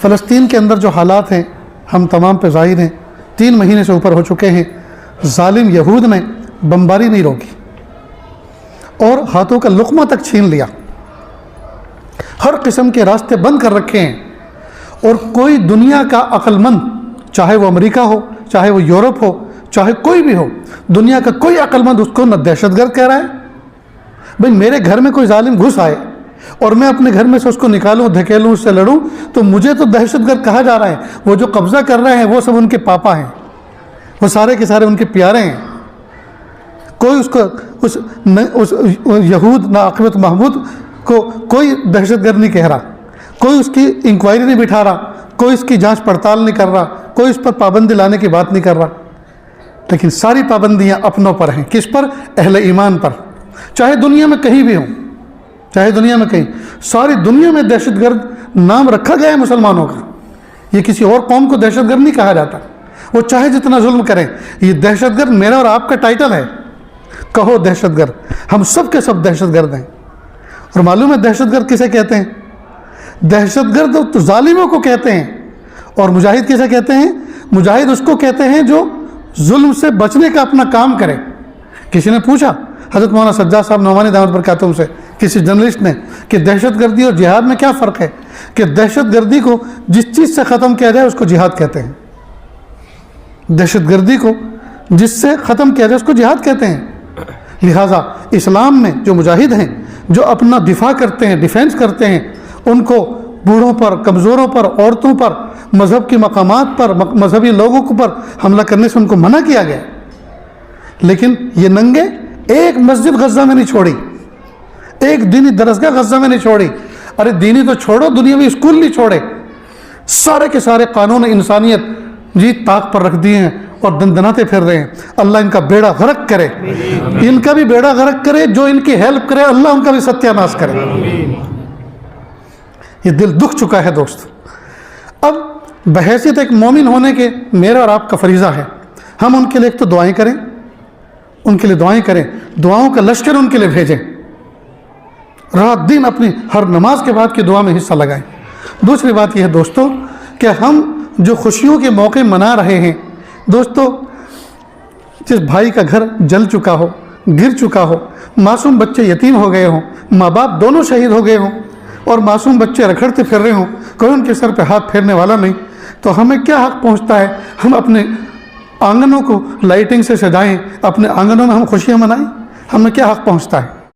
فلسطین کے اندر جو حالات ہیں ہم تمام پہ ظاہر ہیں، 3 مہینے سے اوپر ہو چکے ہیں، ظالم یہود نے بمباری نہیں روکی اور ہاتھوں کا لقمہ تک چھین لیا، ہر قسم کے راستے بند کر رکھے ہیں، اور کوئی دنیا کا عقل مند، چاہے وہ امریکہ ہو، چاہے وہ یورپ ہو، چاہے کوئی بھی ہو، دنیا کا کوئی عقل مند اس کو نہ دہشت گرد کہہ رہا ہے۔ بھئی میرے گھر میں کوئی ظالم گھس آئے اور میں اپنے گھر میں سے اس کو نکالوں، دھکیلوں، اس سے لڑوں تو مجھے تو دہشت گرد کہا جا رہا ہے۔ وہ جو قبضہ کر رہے ہیں وہ سب ان کے پاپا ہیں، وہ سارے کے سارے ان کے پیارے ہیں۔ کوئی اس کو اس یہود ناعاقبت محمود کو کوئی دہشت گرد نہیں کہہ رہا، کوئی اس کی انکوائری نہیں بٹھا رہا، کوئی اس کی جانچ پڑتال نہیں کر رہا، کوئی اس پر پابندی لانے کی بات نہیں کر رہا، لیکن ساری پابندیاں اپنوں پر ہیں۔ کس پر؟ اہل ایمان پر، چاہے دنیا میں کہیں بھی ہوں، چاہے دنیا میں کہیں، ساری دنیا میں دہشت گرد نام رکھا گیا ہے مسلمانوں کا۔ یہ کسی اور قوم کو دہشت گرد نہیں کہا جاتا، وہ چاہے جتنا ظلم کریں، یہ دہشت گرد میرا اور آپ کا ٹائٹل ہے، کہو دہشت گرد، ہم سب کے سب دہشت گرد ہیں۔ اور معلوم ہے دہشت گرد کسے کہتے ہیں؟ دہشت گرد تو ظالموں کو کہتے ہیں، اور مجاہد کسے کہتے ہیں؟ مجاہد اس کو کہتے ہیں جو ظلم سے بچنے کا اپنا کام کرے۔ کسی نے پوچھا حضرت مولانا سجاد صاحب نعمانی دعوت برکاتہم سے، کسی جرنلسٹ نے، کہ دہشت گردی اور جہاد میں کیا فرق ہے؟ کہ دہشت گردی کو جس چیز سے ختم کیا جائے اس کو جہاد کہتے ہیں، دہشت گردی کو جس سے ختم کیا جائے اس کو جہاد کہتے ہیں۔ لہٰذا اسلام میں جو مجاہد ہیں، جو اپنا دفاع کرتے ہیں، ڈیفینس کرتے ہیں، ان کو بوڑھوں پر، کمزوروں پر، عورتوں پر، مذہب کی مقامات پر، مذہبی لوگوں پر حملہ کرنے سے ان کو منع کیا گیا۔ لیکن یہ ننگے ایک مسجد غزہ میں نہیں چھوڑی، ایک دینی درسگاہ غزہ میں نہیں چھوڑی، ارے دینی تو چھوڑو، دنیاوی اسکول نہیں چھوڑے، سارے کے سارے قانون انسانیت جی طاق پر رکھ دیے ہیں اور دندناتے پھر رہے ہیں۔ اللہ ان کا بیڑا غرق کرے، ان کا بھی بیڑا غرق کرے، جو ان کی ہیلپ کرے اللہ ان کا بھی ستیہ ناش کرے۔ یہ دل دکھ چکا ہے دوست۔ اب بحیثیت ایک مومن ہونے کے میرا اور آپ کا فریضہ ہے، ہم ان کے لیے ایک تو دعائیں کریں، ان کے لیے دعائیں کریں، دعاؤں کا لشکر ان کے لیے بھیجیں، رات دن اپنی ہر نماز کے بعد کی دعا میں حصہ لگائیں۔ دوسری بات یہ ہے دوستو کہ ہم جو خوشیوں کے موقع منا رہے ہیں، دوستو جس بھائی کا گھر جل چکا ہو، گر چکا ہو، معصوم بچے یتیم ہو گئے ہوں، ماں باپ دونوں شہید ہو گئے ہوں، اور معصوم بچے رکھڑتے پھر رہے ہوں، کوئی ان کے سر پہ ہاتھ پھیرنے والا نہیں، تو ہمیں کیا حق پہنچتا ہے ہم اپنے آنگنوں کو لائٹنگ سے سجائیں، اپنے آنگنوں میں ہم خوشیاں منائیں؟ ہمیں کیا حق پہنچتا ہے؟